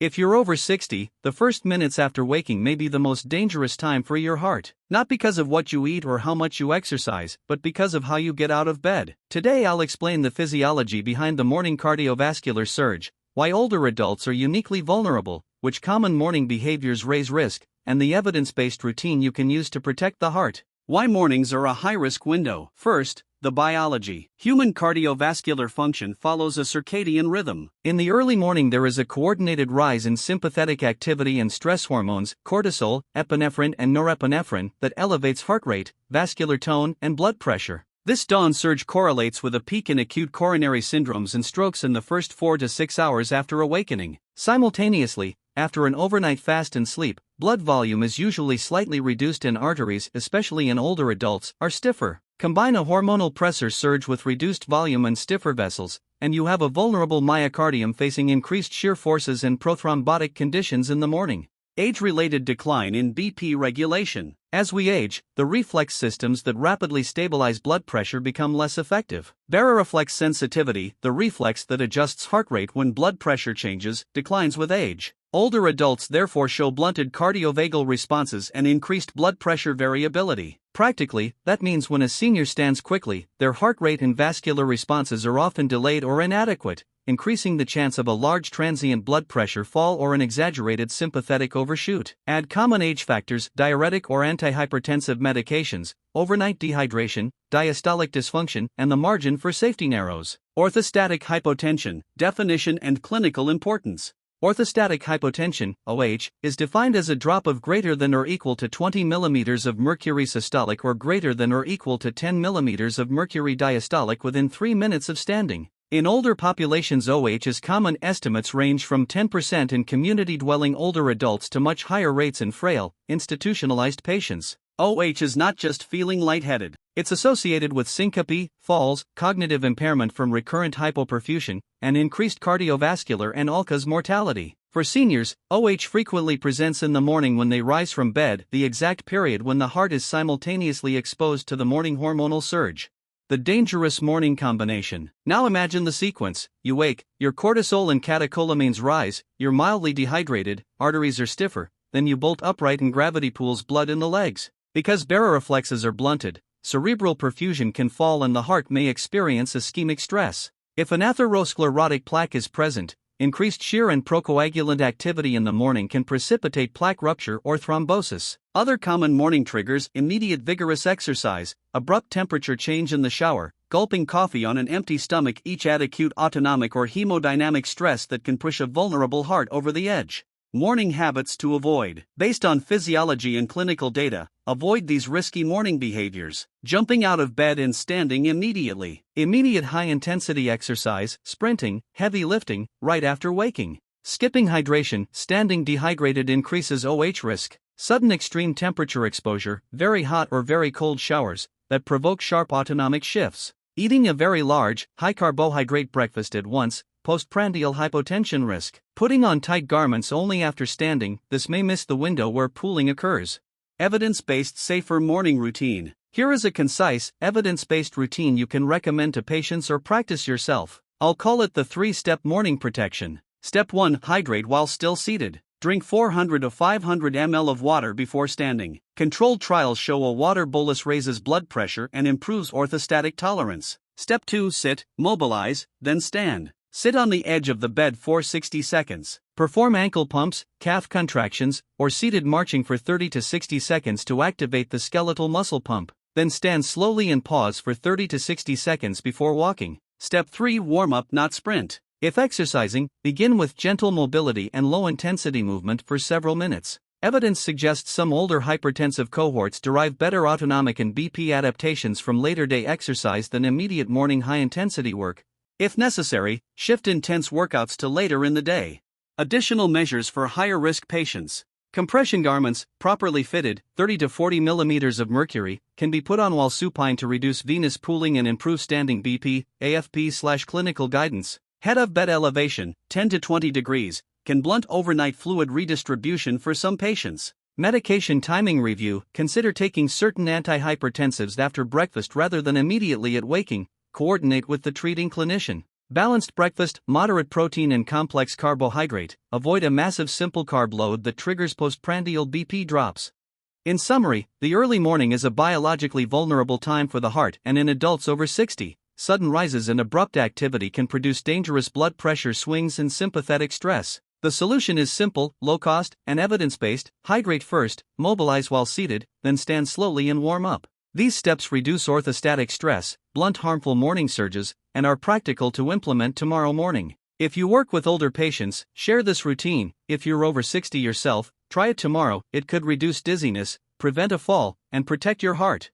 If you're over 60, the first minutes after waking may be the most dangerous time for your heart. Not because of what you eat or how much you exercise, but because of how you get out of bed. Today I'll explain the physiology behind the morning cardiovascular surge, why older adults are uniquely vulnerable, which common morning behaviors raise risk, and the evidence-based routine you can use to protect the heart. Why mornings are a high-risk window. First, the biology. Human cardiovascular function follows a circadian rhythm. In the early morning there is a coordinated rise in sympathetic activity and stress hormones, cortisol, epinephrine and norepinephrine, that elevates heart rate, vascular tone, and blood pressure. This dawn surge correlates with a peak in acute coronary syndromes and strokes in the first 4 to 6 hours after awakening. Simultaneously, after an overnight fast and sleep, blood volume is usually slightly reduced and arteries, especially in older adults, are stiffer. Combine a hormonal pressure surge with reduced volume and stiffer vessels, and you have a vulnerable myocardium facing increased shear forces and prothrombotic conditions in the morning. Age-related decline in BP regulation. As we age, the reflex systems that rapidly stabilize blood pressure become less effective. Baroreflex sensitivity, the reflex that adjusts heart rate when blood pressure changes, declines with age. Older adults therefore show blunted cardiovagal responses and increased blood pressure variability. Practically, that means when a senior stands quickly, their heart rate and vascular responses are often delayed or inadequate, increasing the chance of a large transient blood pressure fall or an exaggerated sympathetic overshoot. Add common age factors, diuretic or antihypertensive medications, overnight dehydration, diastolic dysfunction, and the margin for safety narrows. Orthostatic hypotension, definition and clinical importance. Orthostatic hypotension, OH, is defined as a drop of greater than or equal to 20 mm of mercury systolic or greater than or equal to 10 mm of mercury diastolic within 3 minutes of standing. In older populations, OH's common estimates range from 10% in community-dwelling older adults to much higher rates in frail, institutionalized patients. OH is not just feeling lightheaded. It's associated with syncope, falls, cognitive impairment from recurrent hypoperfusion, and increased cardiovascular and all-cause mortality. For seniors, OH frequently presents in the morning when they rise from bed, the exact period when the heart is simultaneously exposed to the morning hormonal surge. The dangerous morning combination. Now imagine the sequence. You wake, your cortisol and catecholamines rise, you're mildly dehydrated, arteries are stiffer, then you bolt upright and gravity pools blood in the legs. Because baroreflexes are blunted, cerebral perfusion can fall and the heart may experience ischemic stress. If an atherosclerotic plaque is present, increased shear and procoagulant activity in the morning can precipitate plaque rupture or thrombosis. Other common morning triggers: immediate vigorous exercise, abrupt temperature change in the shower, gulping coffee on an empty stomach, each add acute autonomic or hemodynamic stress that can push a vulnerable heart over the edge. Morning habits to avoid. Based on physiology and clinical data, avoid these risky morning behaviors. Jumping out of bed and standing immediately. Immediate high-intensity exercise, sprinting, heavy lifting, right after waking. Skipping hydration, standing dehydrated increases OH risk. Sudden extreme temperature exposure, very hot or very cold showers, that provoke sharp autonomic shifts. Eating a very large, high-carbohydrate breakfast at once, postprandial hypotension risk. Putting on tight garments only after standing, this may miss the window where pooling occurs. Evidence-based safer morning routine. Here is a concise, evidence-based routine you can recommend to patients or practice yourself. I'll call it the 3-step morning protection. Step 1. Hydrate while still seated. Drink 400 to 500 ml of water before standing. Controlled trials show a water bolus raises blood pressure and improves orthostatic tolerance. Step 2. Sit, mobilize, then stand. Sit on the edge of the bed for 60 seconds. Perform ankle pumps, calf contractions, or seated marching for 30 to 60 seconds to activate the skeletal muscle pump. Then stand slowly and pause for 30 to 60 seconds before walking. Step 3. Warm up, not sprint. If exercising, begin with gentle mobility and low-intensity movement for several minutes. Evidence suggests some older hypertensive cohorts derive better autonomic and BP adaptations from later-day exercise than immediate morning high-intensity work. If necessary, shift intense workouts to later in the day. Additional measures for higher-risk patients. Compression garments, properly fitted, 30 to 40 mm of mercury, can be put on while supine to reduce venous pooling and improve standing BP, AFP/clinical guidance. Head of bed elevation, 10 to 20 degrees, can blunt overnight fluid redistribution for some patients. Medication timing review. Consider taking certain antihypertensives after breakfast rather than immediately at waking. Coordinate with the treating clinician. Balanced breakfast, moderate protein and complex carbohydrate. Avoid a massive simple carb load that triggers postprandial BP drops. In summary, the early morning is a biologically vulnerable time for the heart, and in adults over 60, sudden rises in abrupt activity can produce dangerous blood pressure swings and sympathetic stress. The solution is simple, low-cost, and evidence-based. Hydrate first, mobilize while seated, then stand slowly and warm up. These steps reduce orthostatic stress, blunt harmful morning surges, and are practical to implement tomorrow morning. If you work with older patients, share this routine. If you're over 60 yourself, try it tomorrow. It could reduce dizziness, prevent a fall, and protect your heart.